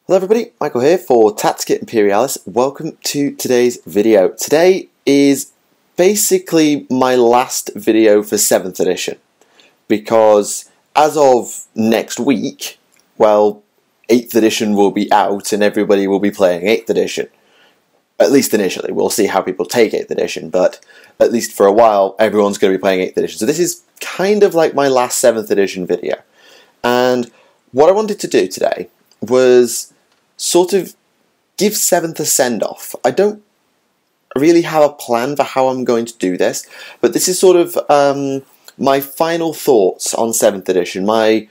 Hello everybody, Michael here for Tactica Imperialis. Welcome to today's video. Today is basically my last video for 7th edition because as of next week, well, 8th edition will be out and everybody will be playing 8th edition. At least initially. We'll see how people take 8th edition, but at least for a while everyone's going to be playing 8th edition. So this is kind of like my last 7th edition video. And what I wanted to do today was sort of give 7th a send-off. I don't really have a plan for how I'm going to do this, but this is sort of my final thoughts on 7th edition, my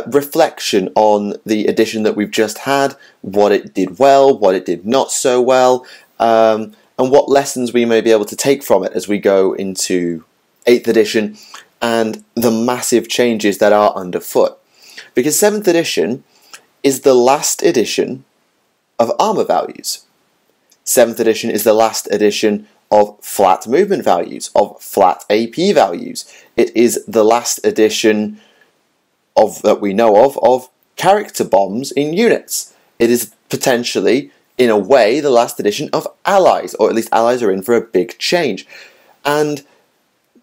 reflection on the edition that we've just had, what it did well, what it did not so well, and what lessons we may be able to take from it as we go into 8th edition and the massive changes that are underfoot. Because 7th edition is the last edition of armour values. 7th edition is the last edition of flat movement values, of flat AP values. It is the last edition that we know of character bombs in units. It is potentially, in a way, the last edition of allies, or at least allies are in for a big change. And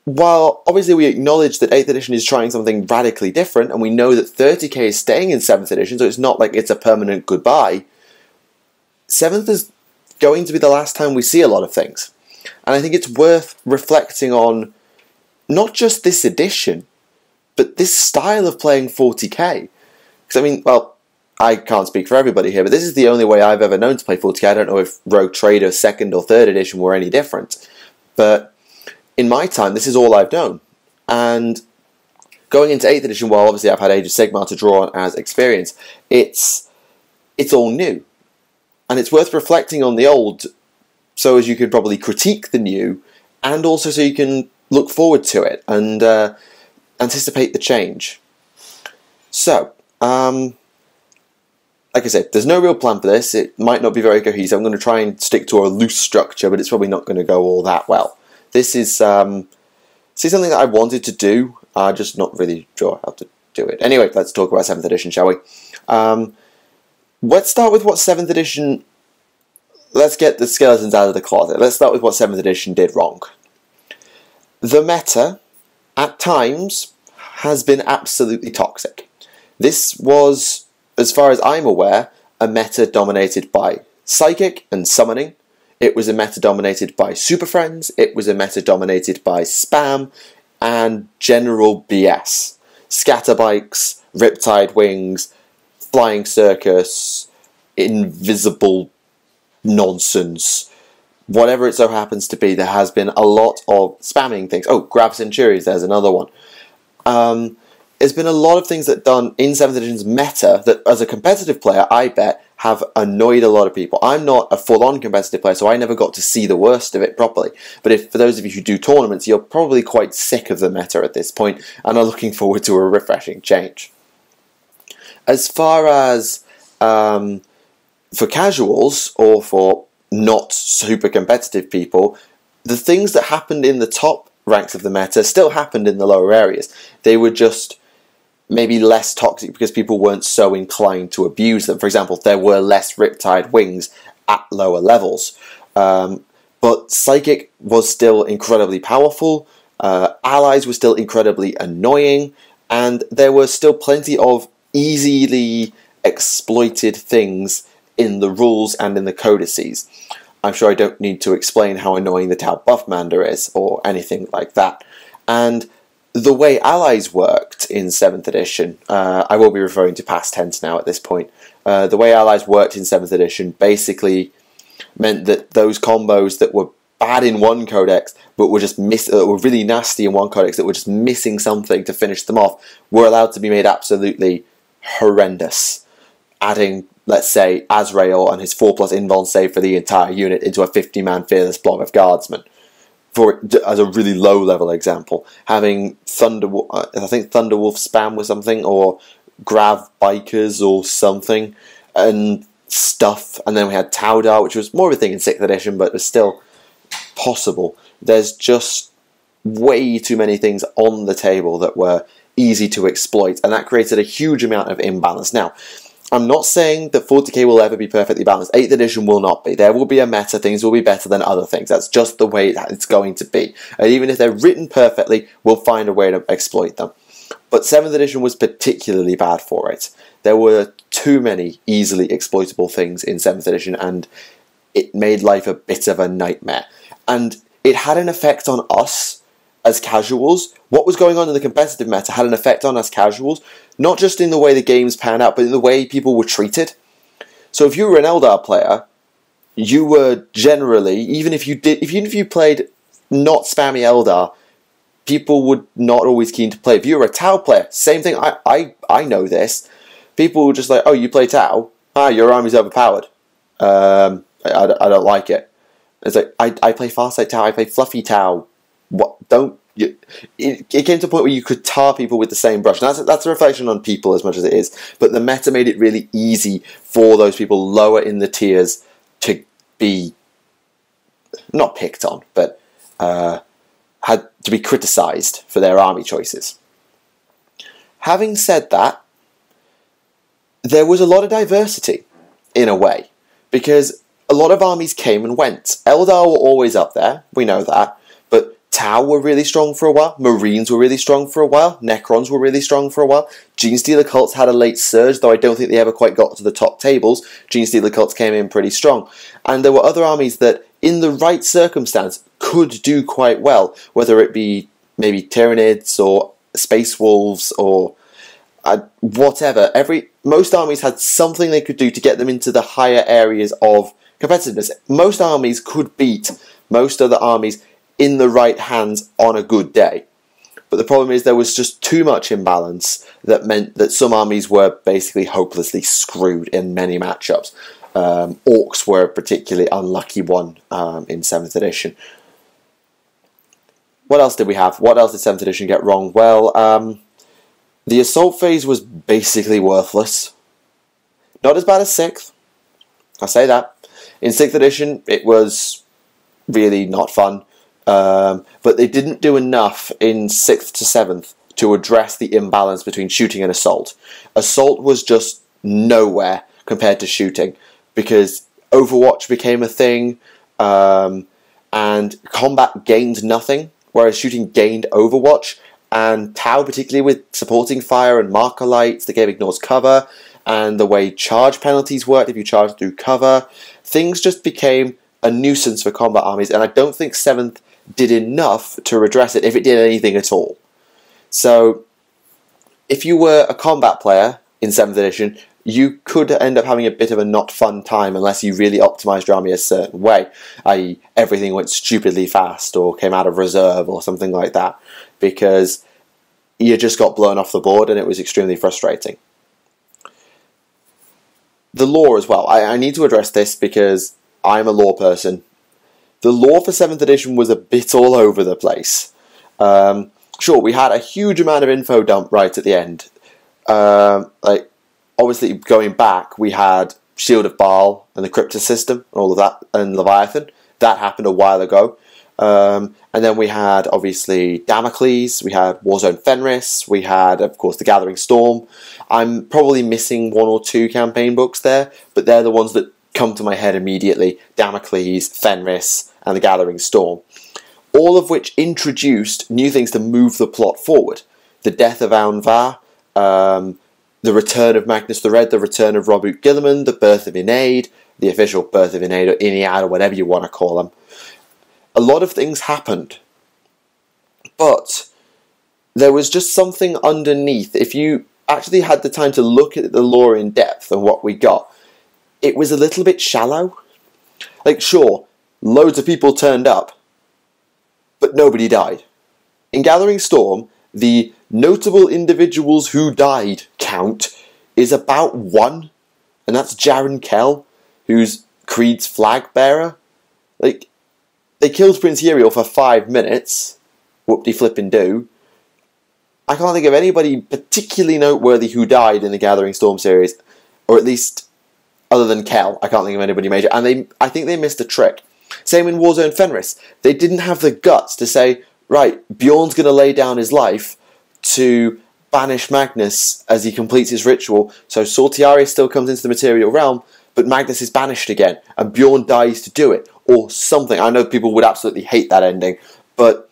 while obviously we acknowledge that 8th edition is trying something radically different, and we know that 30k is staying in 7th edition, so it's not like it's a permanent goodbye, 7th is going to be the last time we see a lot of things. And I think it's worth reflecting on not just this edition, but this style of playing 40k. Because I mean, well, I can't speak for everybody here, but this is the only way I've ever known to play 40k. I don't know if Rogue Trader 2nd or 3rd edition were any different. But in my time, this is all I've known. And going into 8th edition, while obviously I've had Age of Sigmar to draw on as experience, it's all new. And it's worth reflecting on the old so as you could probably critique the new, and also so you can look forward to it and anticipate the change. So, like I said, there's no real plan for this. It might not be very cohesive. I'm going to try and stick to a loose structure, but it's probably not going to go all that well. This is something that I wanted to do, just not really sure how to do it. Anyway, let's talk about 7th edition, shall we? Let's start with what 7th edition... Let's get the skeletons out of the closet. Let's start with what 7th edition did wrong. The meta, at times, has been absolutely toxic. This was, as far as I'm aware, a meta dominated by Psychic and Summoning. It was a meta dominated by Super Friends, it was a meta dominated by Spam, and general BS. Scatterbikes, Riptide Wings, Flying Circus, Invisible nonsense. Whatever it so happens to be, there has been a lot of spamming things. Oh, Grab Centuries, there's another one. There's been a lot of things that done in 7th edition's meta that, as a competitive player, I bet, have annoyed a lot of people. I'm not a full-on competitive player, so I never got to see the worst of it properly. But for those of you who do tournaments, you're probably quite sick of the meta at this point, and are looking forward to a refreshing change. As far as for casuals, or for not super competitive people, the things that happened in the top ranks of the meta still happened in the lower areas. They were just maybe less toxic because people weren't so inclined to abuse them. For example, there were less Riptide Wings at lower levels. But Psychic was still incredibly powerful, allies were still incredibly annoying, and there were still plenty of easily exploited things in the rules and in the codices. I'm sure I don't need to explain how annoying the Tau Buffmander is, or anything like that. And the way allies worked in 7th edition, I will be referring to past tense now at this point, the way allies worked in 7th edition basically meant that those combos that were bad in one codex, but were just were really nasty in one codex, that were just missing something to finish them off, were allowed to be made absolutely horrendous. Adding, let's say, Azrael and his 4+ invuln save for the entire unit into a 50-man fearless blob of guardsmen. As a really low-level example, having I think Thunderwolf spam was something, or Grav Bikers or something, and stuff. And then we had Taudar, which was more of a thing in 6th edition, but was still possible. There's just way too many things on the table that were easy to exploit, and that created a huge amount of imbalance. Now, I'm not saying that 40k will ever be perfectly balanced. 8th edition will not be. There will be a meta. Things will be better than other things. That's just the way it's going to be. And even if they're written perfectly, we'll find a way to exploit them. But 7th edition was particularly bad for it. There were too many easily exploitable things in 7th edition, and it made life a bit of a nightmare. And it had an effect on us as casuals. What was going on in the competitive meta had an effect on us casuals, not just in the way the games panned out, but in the way people were treated. So if you were an Eldar player, you were generally, even if you played not spammy Eldar, people would not always keen to play. If you were a Tau player, same thing. I know this. People were just like, oh, you play Tau? Ah, your army's overpowered. I don't like it. It's like, I play Farsight Tau, I play Fluffy Tau. What? Don't you? It came to a point where you could tar people with the same brush. And that's a reflection on people as much as it is. But the meta made it really easy for those people lower in the tiers to be not picked on, but had to be criticised for their army choices. Having said that, there was a lot of diversity in a way, because a lot of armies came and went. Eldar were always up there, we know that, but Tau were really strong for a while, Marines were really strong for a while, Necrons were really strong for a while, Genestealer cults had a late surge, though I don't think they ever quite got to the top tables. Genestealer cults came in pretty strong. And there were other armies that, in the right circumstance, could do quite well, whether it be maybe Tyranids or Space Wolves or whatever. Most armies had something they could do to get them into the higher areas of competitiveness. Most armies could beat most other armies in the right hands on a good day. But the problem is there was just too much imbalance that meant that some armies were basically hopelessly screwed in many matchups. Orcs were a particularly unlucky one in 7th edition. What else did we have? What else did 7th edition get wrong? Well, the assault phase was basically worthless. Not as bad as 6th. I'll say that. In 6th edition, it was really not fun. But they didn't do enough in 6th to 7th to address the imbalance between shooting and assault. Assault was just nowhere compared to shooting, because Overwatch became a thing, and combat gained nothing, whereas shooting gained Overwatch, and Tau, particularly with supporting fire and marker lights, the game ignores cover, and the way charge penalties worked if you charged through cover, things just became a nuisance for combat armies, and I don't think 7th did enough to redress it, if it did anything at all. So, if you were a combat player in 7th edition, you could end up having a bit of a not fun time unless you really optimised your army a certain way, i.e. everything went stupidly fast or came out of reserve or something like that, because you just got blown off the board and it was extremely frustrating. The lore as well. I need to address this because I'm a lore person. The lore for 7th edition was a bit all over the place. Sure, we had a huge amount of info dump right at the end. Obviously, going back, we had Shield of Baal and the Cryptus system, and all of that, and Leviathan. That happened a while ago. And then we had, obviously, Damocles, we had Warzone Fenris, we had, of course, the Gathering Storm. I'm probably missing 1 or 2 campaign books there, but they're the ones that come to my head immediately. Damocles, Fenris, and the Gathering Storm. All of which introduced new things to move the plot forward. The death of Aunvar, the return of Magnus the Red, the return of Robert Gilliman, the birth of Inaid, the official birth of Inaid, or Iniad, or whatever you want to call them. A lot of things happened, but there was just something underneath. If you actually had the time to look at the lore in depth and what we got, it was a little bit shallow. Like, sure, loads of people turned up, but nobody died. In Gathering Storm, the notable individuals who died count is about 1, and that's Jaren Kell, who's Creed's flag bearer. Like, they killed Prince Uriel for 5 minutes. Whoop-de-flippin'-do. I can't think of anybody particularly noteworthy who died in the Gathering Storm series, or at least other than Kell. I can't think of anybody major, and I think they missed a trick. Same in Warzone Fenris. They didn't have the guts to say, right, Bjorn's going to lay down his life to banish Magnus as he completes his ritual, so Sortiari still comes into the material realm, but Magnus is banished again, and Bjorn dies to do it, or something. I know people would absolutely hate that ending, but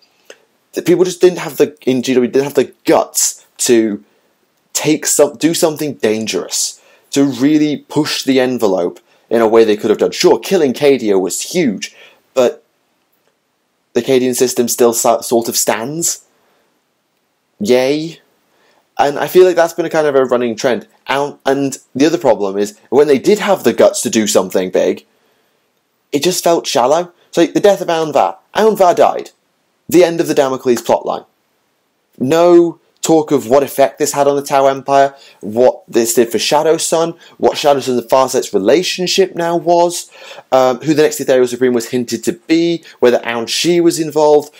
people just didn't have in GW didn't have the guts to do something dangerous, to really push the envelope in a way they could have done. Sure, killing Cadia was huge, but the Cadian system still sort of stands. Yay. And I feel like that's been a kind of a running trend. And the other problem is, when they did have the guts to do something big, it just felt shallow. So, like, the death of Aunvar. Aunvar died. The end of the Damocles plotline. No talk of what effect this had on the Tau Empire, what this did for Shadow Sun, what Shadow Sun and Farsight's relationship now was, who the next Ethereal Supreme was hinted to be, whether Aun Shi was involved.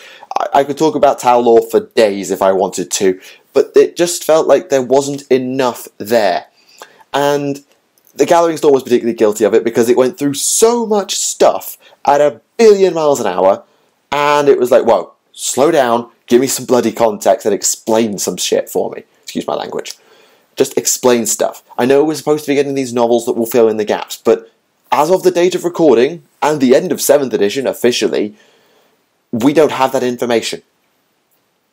I could talk about Tau lore for days if I wanted to, but it just felt like there wasn't enough there. And the Gathering Storm was particularly guilty of it because it went through so much stuff at 1 billion miles an hour, and it was like, whoa, slow down, give me some bloody context and explain some shit for me. Excuse my language. Just explain stuff. I know we're supposed to be getting these novels that will fill in the gaps, but as of the date of recording, and the end of 7th edition officially, we don't have that information.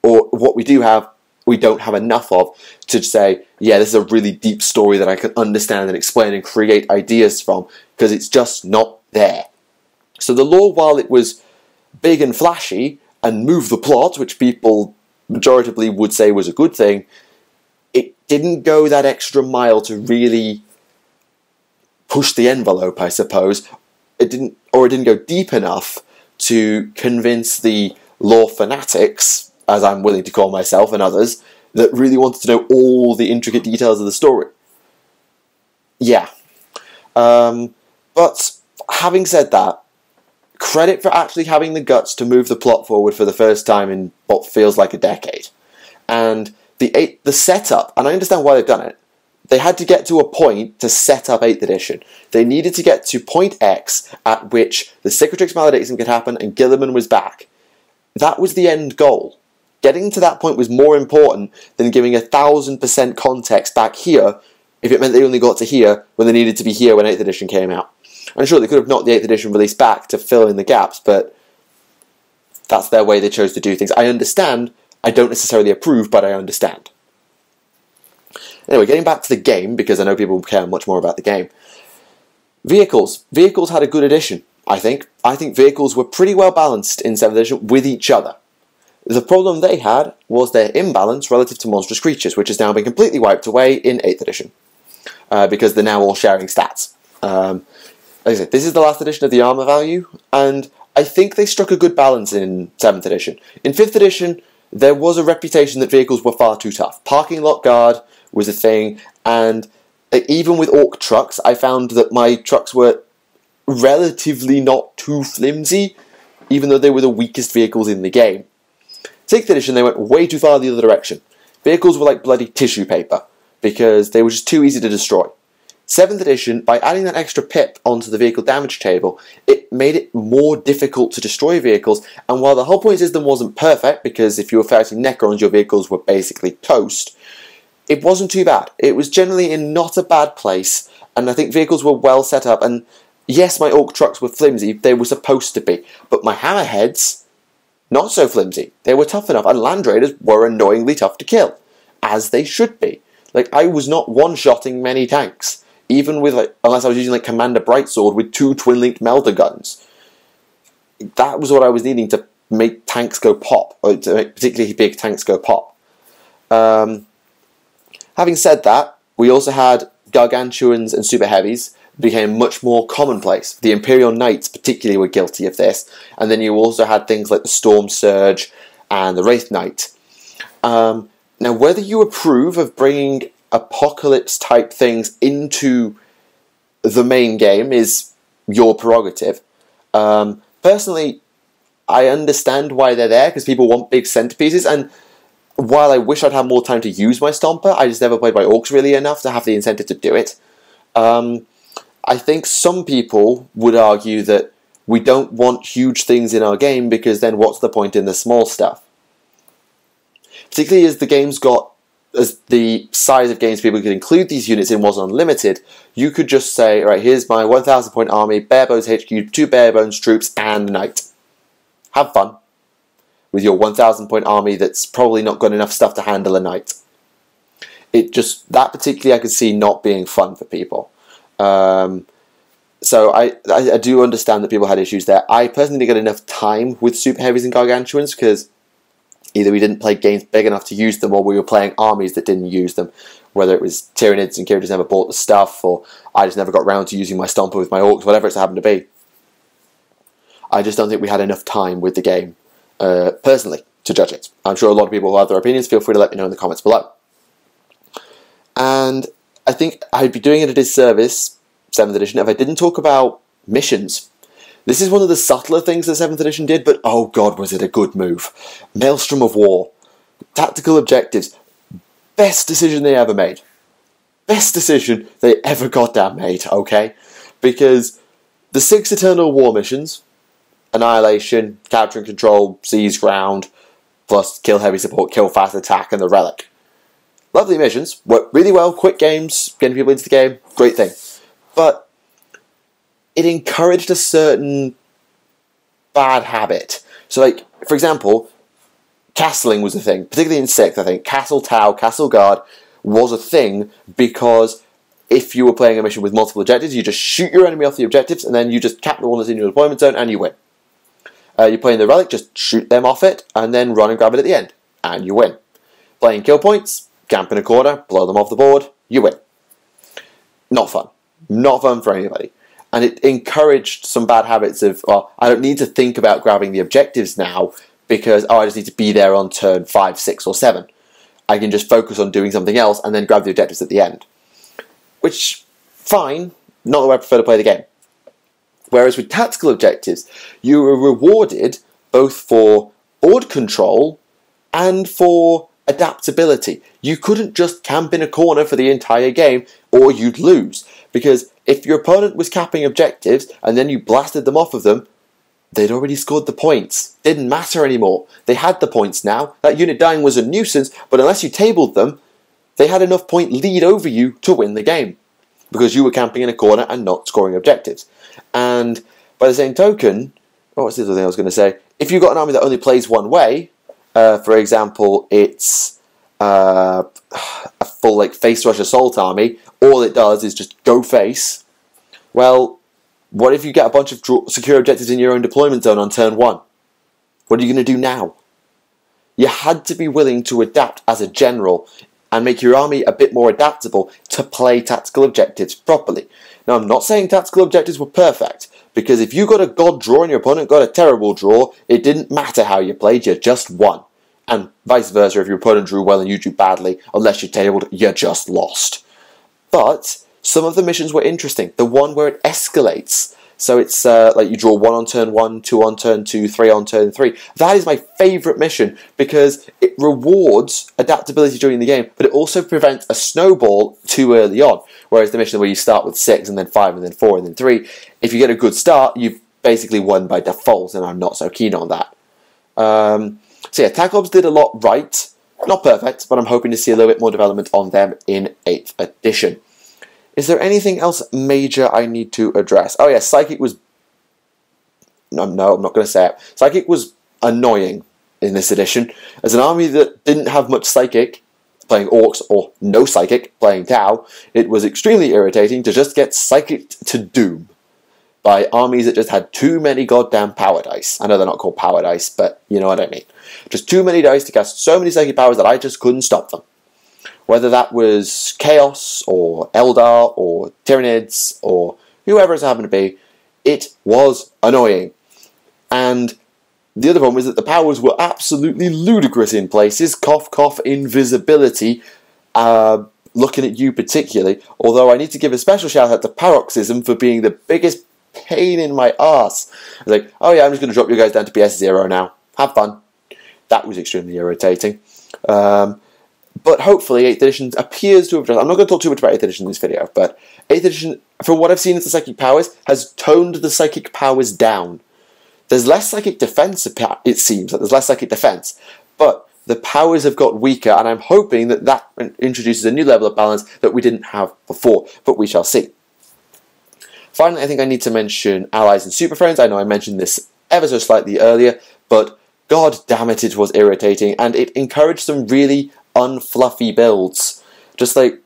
Or what we do have, we don't have enough of to say, yeah, this is a really deep story that I can understand and explain and create ideas from, because it's just not there. So the lore, while it was big and flashy and moved the plot, which people majoritively would say was a good thing, it didn't go that extra mile to really push the envelope, I suppose. It didn't go deep enough to convince the lore fanatics, as I'm willing to call myself and others, that really wanted to know all the intricate details of the story. Yeah. But having said that, credit for actually having the guts to move the plot forward for the first time in what feels like a decade. And the setup, and I understand why they've done it, they had to get to a point to set up 8th edition. They needed to get to point X at which the Cicatrix Maledictum could happen and Guilliman was back. That was the end goal. Getting to that point was more important than giving 1000% context back here if it meant they only got to here when they needed to be here when 8th edition came out. I'm sure they could have knocked the 8th edition release back to fill in the gaps, but that's their way they chose to do things. I understand. I don't necessarily approve, but I understand. Anyway, getting back to the game, because I know people care much more about the game. Vehicles. Vehicles had a good addition, I think. I think vehicles were pretty well balanced in 7th edition with each other. The problem they had was their imbalance relative to monstrous creatures, which has now been completely wiped away in 8th edition, because they're now all sharing stats. Like I said, this is the last edition of the armour value, and I think they struck a good balance in 7th edition. In 5th edition, there was a reputation that vehicles were far too tough. Parking lot guard was a thing, and even with orc trucks, I found that my trucks were relatively not too flimsy, even though they were the weakest vehicles in the game. 6th edition, they went way too far the other direction. Vehicles were like bloody tissue paper, because they were just too easy to destroy. 7th edition, by adding that extra pip onto the vehicle damage table, it made it more difficult to destroy vehicles, and while the hull point system wasn't perfect, because if you were fighting Necrons, your vehicles were basically toast, it wasn't too bad. It was generally in not a bad place, and I think vehicles were well set up, and yes, my orc trucks were flimsy, they were supposed to be, but my hammerheads, not so flimsy. They were tough enough, and Land Raiders were annoyingly tough to kill, as they should be. Like, I was not one-shotting many tanks. Even with, like, unless I was using, like, Commander Brightsword with 2 twin-linked melter guns. That was what I was needing to make tanks go pop, or to make particularly big tanks go pop. Having said that, we also had Gargantuans and Super Heavies became much more commonplace. The Imperial Knights particularly were guilty of this, and then you also had things like the Storm Surge and the Wraith Knight. Now, whether you approve of bringing apocalypse-type things into the main game is your prerogative. Personally, I understand why they're there, because people want big centerpieces, and while I wish I'd have more time to use my Stomper, I just never played by Orcs really enough to have the incentive to do it. I think some people would argue that we don't want huge things in our game, because then what's the point in the small stuff? Particularly as the game's got as the size of games people could include these units in was unlimited, you could just say, right, here's my 1,000 point army, bare bones HQ, 2 bare bones troops, and a knight. Have fun with your 1,000 point army that's probably not got enough stuff to handle a knight. It just, that particularly I could see not being fun for people. So I do understand that people had issues there. I personally didn't get enough time with super heavies and gargantuans because either we didn't play games big enough to use them, or we were playing armies that didn't use them. Whether it was Tyranids and Kira just never bought the stuff, or I just never got around to using my Stomper with my Orcs, whatever it's happened to be. I just don't think we had enough time with the game, personally, to judge it. I'm sure a lot of people who have their opinions, feel free to let me know in the comments below. And I think I'd be doing it a disservice, 7th edition, if I didn't talk about missions. This is one of the subtler things that 7th edition did, but oh god, was it a good move. Maelstrom of War. Tactical objectives. Best decision they ever made. Best decision they ever goddamn made, okay? Because the 6 Eternal War missions, Annihilation, Capture and Control, Seize Ground, plus Kill Heavy Support, Kill Fast Attack, and the Relic. Lovely missions, work really well, quick games, getting people into the game, great thing. But it encouraged a certain bad habit. So, like, for example, castling was a thing, particularly in 6th, I think. Castle Tow, Castle Guard was a thing because if you were playing a mission with multiple objectives, you just shoot your enemy off the objectives and then you just cap the one that's in your deployment zone and you win. You're playing the Relic, just shoot them off it and then run and grab it at the end, and you win. Playing kill points, camp in a corner, blow them off the board, you win. Not fun. Not fun for anybody. And it encouraged some bad habits of, well, I don't need to think about grabbing the objectives now because, oh, I just need to be there on turn 5, 6, or 7. I can just focus on doing something else and then grab the objectives at the end. Which, fine, not the way I prefer to play the game. Whereas with tactical objectives, you were rewarded both for board control and for adaptability. You couldn't just camp in a corner for the entire game or you'd lose. Because if your opponent was capping objectives and then you blasted them off of them, they'd already scored the points. Didn't matter anymore. They had the points now. That unit dying was a nuisance, but unless you tabled them, they had enough point lead over you to win the game. Because you were camping in a corner and not scoring objectives. And by the same token, what was the other thing I was going to say? If you've got an army that only plays one way, for example, it's a full like face rush assault army, all it does is just go face. Well, what if you get a bunch of secure objectives in your own deployment zone on turn 1? What are you going to do now? You had to be willing to adapt as a general and make your army a bit more adaptable to play tactical objectives properly. Now, I'm not saying tactical objectives were perfect, because if you got a god draw and your opponent got a terrible draw, it didn't matter how you played, you just won. And vice versa, if your opponent drew well and you drew badly, unless you tabled, you just lost. But some of the missions were interesting. The one where it escalates. So it's like you draw 1 on turn 1, 2 on turn 2, 3 on turn 3. That is my favourite mission because it rewards adaptability during the game, but it also prevents a snowball too early on. Whereas the mission where you start with 6 and then 5 and then 4 and then 3, if you get a good start, you've basically won by default, and I'm not so keen on that. So yeah, Tac Ops did a lot right. Not perfect, but I'm hoping to see a little bit more development on them in 8th edition. Is there anything else major I need to address? Oh yeah, Psychic was... No, I'm not going to say it. Psychic was annoying in this edition. As an army that didn't have much Psychic, playing Orcs, or no Psychic, playing Tau, it was extremely irritating to just get Psychic to doom by armies that just had too many goddamn power dice. I know they're not called power dice, but you know what I mean. Just too many dice to cast so many Psychic powers that I just couldn't stop them. Whether that was Chaos, or Eldar, or Tyranids, or whoever it's happened to be, it was annoying. And the other problem is that the powers were absolutely ludicrous in places. Cough, cough, invisibility, looking at you particularly. Although I need to give a special shout out to Paroxysm for being the biggest pain in my arse. I was like, oh yeah, I'm just going to drop you guys down to PS0 now. Have fun. That was extremely irritating. But hopefully 8th edition appears to have done... I'm not going to talk too much about 8th edition in this video, but 8th edition, from what I've seen of the psychic powers, has toned the psychic powers down. There's less psychic defense, it seems. There's less psychic defense. But the powers have got weaker, and I'm hoping that that introduces a new level of balance that we didn't have before, but we shall see. Finally, I think I need to mention allies and super friends. I know I mentioned this ever so slightly earlier, but god damn it, it was irritating, and it encouraged some really unfluffy builds. Just like,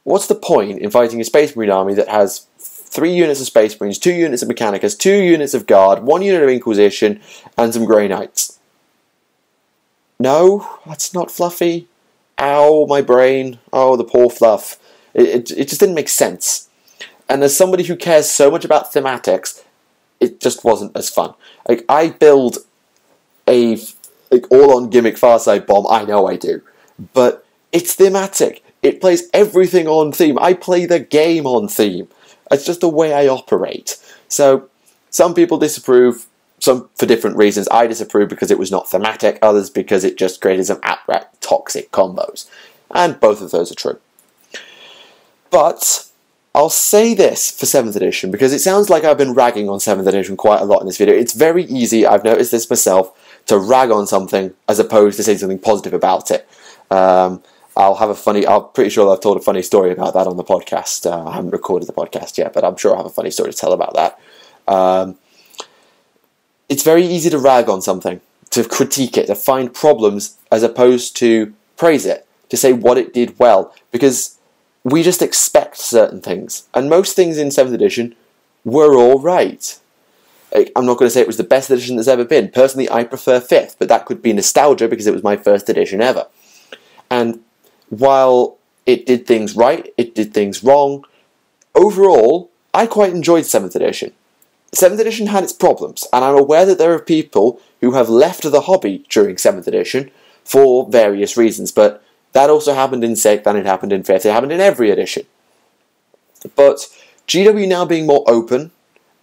what's the point in fighting a Space Marine army that has 3 units of Space Marines, 2 units of Mechanicus, 2 units of Guard, 1 unit of Inquisition, and some Grey Knights? No, that's not fluffy. Ow, my brain. Oh, the poor fluff. It just didn't make sense. And as somebody who cares so much about thematics, it just wasn't as fun. Like, I build a all-on gimmick Farside bomb, I know I do, but it's thematic. It plays everything on theme. I play the game on theme. It's just the way I operate. So, some people disapprove, some for different reasons. I disapprove because it was not thematic, others because it just created some outright toxic combos. And both of those are true. But I'll say this for 7th edition, because it sounds like I've been ragging on 7th edition quite a lot in this video. It's very easy, I've noticed this myself, to rag on something as opposed to say something positive about it. I'm pretty sure I've told a funny story about that on the podcast. I haven't recorded the podcast yet, but I'm sure I have a funny story to tell about that. It's very easy to rag on something, to critique it, to find problems, as opposed to praise it, to say what it did well, because we just expect certain things, and most things in 7th edition were alright. I'm not going to say it was the best edition that's ever been. Personally, I prefer 5th, but that could be nostalgia because it was my first edition ever. And while it did things right, it did things wrong, overall, I quite enjoyed 7th edition. 7th edition had its problems, and I'm aware that there are people who have left the hobby during 7th edition for various reasons, but that also happened in 6th, and it happened in 5th, it happened in every edition. But GW now being more open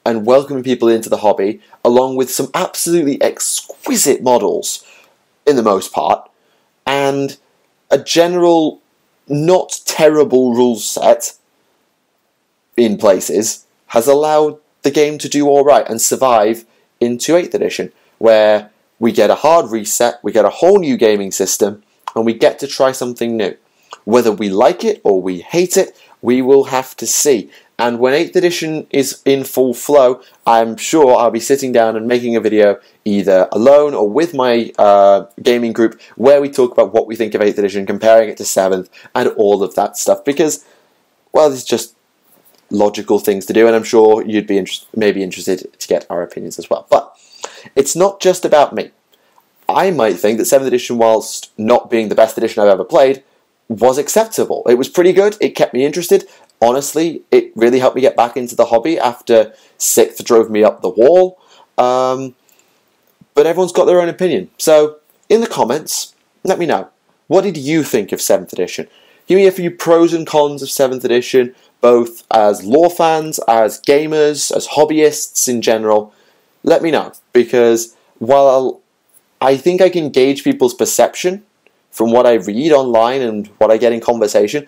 and welcoming people into the hobby, along with some absolutely exquisite models, in the most part, and a general not terrible rules set in places, has allowed the game to do alright and survive into 8th edition, where we get a hard reset, we get a whole new gaming system, and we get to try something new. Whether we like it or we hate it, we will have to see. And when 8th edition is in full flow, I'm sure I'll be sitting down and making a video either alone or with my gaming group where we talk about what we think of 8th edition, comparing it to 7th, and all of that stuff. Because, well, it's just logical things to do, and I'm sure you'd be maybe interested to get our opinions as well. But it's not just about me. I might think that 7th edition, whilst not being the best edition I've ever played, was acceptable. It was pretty good, it kept me interested. Honestly, it really helped me get back into the hobby after 6th drove me up the wall. But everyone's got their own opinion. So, in the comments, let me know. What did you think of 7th edition? Give me a few pros and cons of 7th edition, both as lore fans, as gamers, as hobbyists in general. Let me know, because while I think I can gauge people's perception from what I read online and what I get in conversation,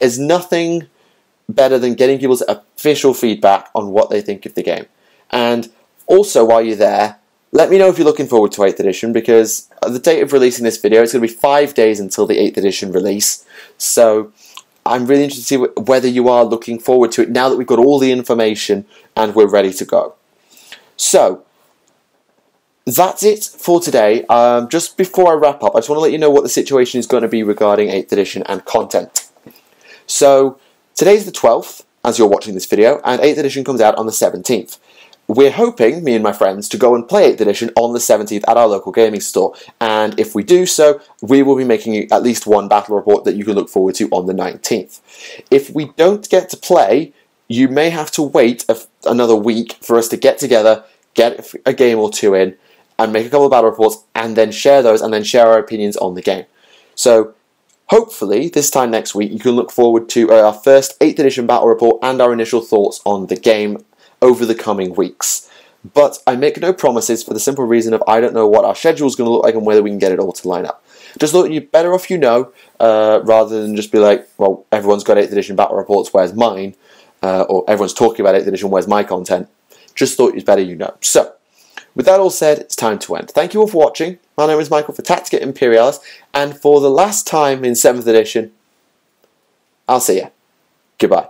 is nothing better than getting people's official feedback on what they think of the game. And also, while you're there, let me know if you're looking forward to 8th edition, because at the date of releasing this video, it's going to be 5 days until the 8th edition release. So I'm really interested to see whether you are looking forward to it now that we've got all the information and we're ready to go. So that's it for today. Just before I wrap up, I just want to let you know what the situation is going to be regarding 8th edition and content. So today's the 12th, as you're watching this video, and 8th edition comes out on the 17th. We're hoping, me and my friends, to go and play 8th edition on the 17th at our local gaming store, and if we do so, we will be making at least one battle report that you can look forward to on the 19th. If we don't get to play, you may have to wait another week for us to get together, get a game or two in, and make a couple of battle reports, and then share those, and then share our opinions on the game. So, hopefully, this time next week, you can look forward to our first 8th edition battle report and our initial thoughts on the game over the coming weeks. But I make no promises for the simple reason of I don't know what our schedule is going to look like and whether we can get it all to line up. Just thought you're better off you know, rather than just be like, well, everyone's got 8th edition battle reports, where's mine? Or everyone's talking about 8th edition, where's my content? Just thought it's better you know. So, with that all said, it's time to end. Thank you all for watching. My name is Michael for Tactica Imperialis, and for the last time in 7th edition, I'll see you. Goodbye.